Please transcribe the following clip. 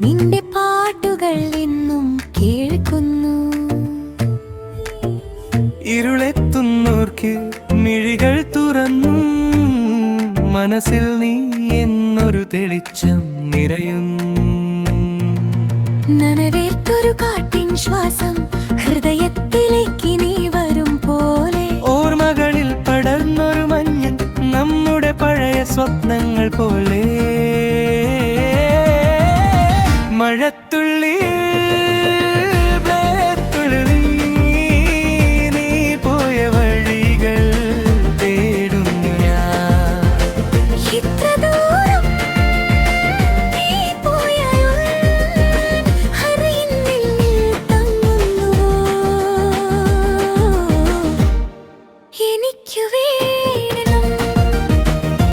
നിന്റെ പാട്ടുകൾ എന്നും കേൾക്കുന്നു. ഇരുളെത്തുന്നോർക്ക് മിഴികൾ തുറന്നു, മനസ്സിൽ നീ എന്നൊരു തെളിച്ചം നിറയുന്നു. നനവേർത്തൊരു കാട്ടിൻ ശ്വാസം ഹൃദയത്തിലേക്ക് നീ വരും പോലെ. ഓർമ്മകളിൽ പടർന്നൊരു മഞ്ഞ് നമ്മുടെ പഴയ സ്വപ്നങ്ങൾ പോലെ. മഴത്തുള്ളി നീ പോയ വഴികൾ തേടുന്നു ഞാൻ. ഇത്ര ദൂരം നീ പോയാൽ അറിയുന്നിൽ തങ്ങുന്നു. എനിക്കു